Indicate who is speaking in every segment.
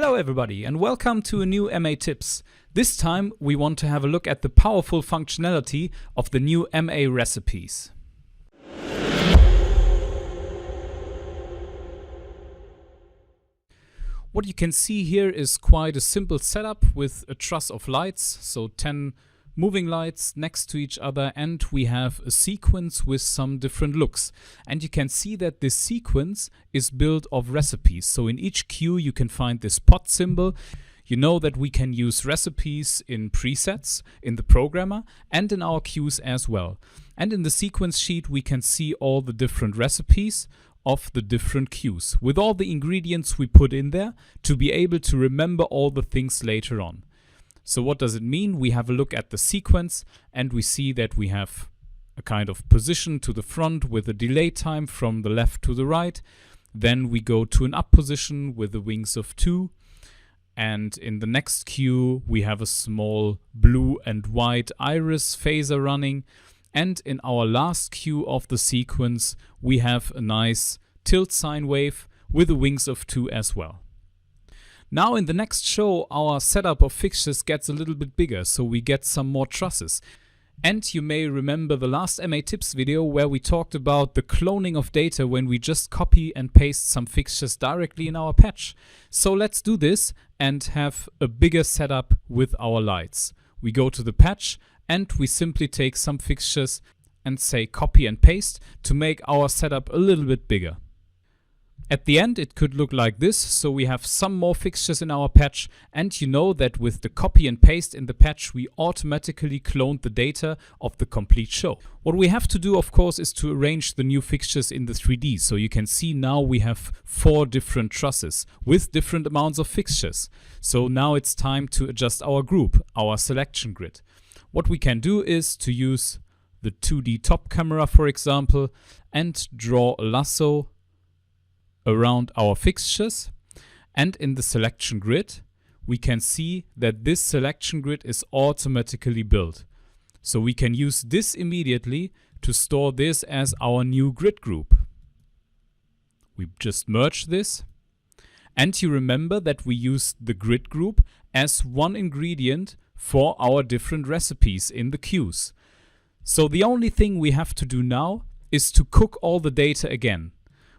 Speaker 1: Hello everybody and welcome to a new MA Tips. This time we want to have a look at the powerful functionality of the new MA recipes. What you can see here is quite a simple setup with a truss of lights, so 10 moving lights next to each other, and we have a sequence with some different looks. And you can see that this sequence is built of recipes. So in each queue you can find this pot symbol. You know that we can use recipes in presets, in the programmer, and in our queues as well. And in the sequence sheet we can see all the different recipes of the different queues, with all the ingredients we put in there to be able to remember all the things later on. So what does it mean? We have a look at the sequence and we see that we have a kind of position to the front with a delay time from the left to the right. Then we go to an up position with the wings of 2. And in the next queue we have a small blue and white iris phaser running. And in our last queue of the sequence we have a nice tilt sine wave with the wings of 2 as well. Now in the next show our setup of fixtures gets a little bit bigger, so we get some more trusses. And you may remember the last MA Tips video where we talked about the cloning of data when we just copy and paste some fixtures directly in our patch. So let's do this and have a bigger setup with our lights. We go to the patch and we simply take some fixtures and say copy and paste to make our setup a little bit bigger. At the end it could look like this, so we have some more fixtures in our patch, and you know that with the copy and paste in the patch we automatically cloned the data of the complete show. What we have to do of course is to arrange the new fixtures in the 3D, so you can see now we have 4 different trusses with different amounts of fixtures. So now it's time to adjust our group, our selection grid. What we can do is to use the 2D top camera for example and draw a lasso around our fixtures, and in the selection grid we can see that this selection grid is automatically built. So we can use this immediately to store this as our new grid group. We just merge this, and you remember that we used the grid group as one ingredient for our different recipes in the queues. So the only thing we have to do now is to cook all the data again.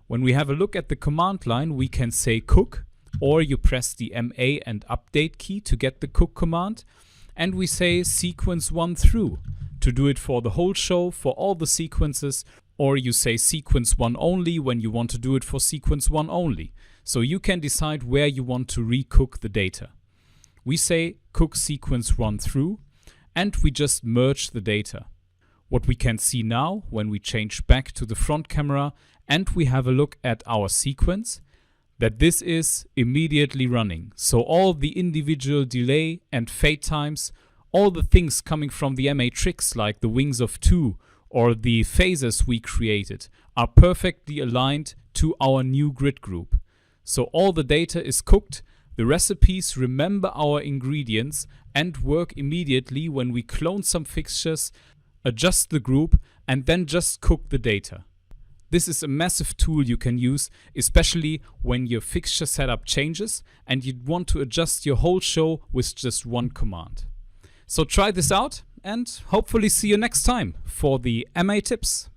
Speaker 1: When we have a look at the command line, we can say cook, or you press the MA and update key to get the cook command, and we say sequence 1 through to do it for the whole show, for all the sequences, or you say sequence 1 only when you want to do it for sequence 1 only. So you can decide where you want to recook the data. We say cook sequence 1 through, and we just merge the data. What we can see now when we change back to the front camera and we have a look at our sequence, that this is immediately running. So all the individual delay and fade times, all the things coming from the MA tricks like the wings of 2 or the phasers we created are perfectly aligned to our new grid group. So all the data is cooked, the recipes remember our ingredients and work immediately when we clone some fixtures, adjust the group and then just cook the data. This is a massive tool you can use, especially when your fixture setup changes and you want to adjust your whole show with just one command. So try this out and hopefully see you next time for the MA Tips.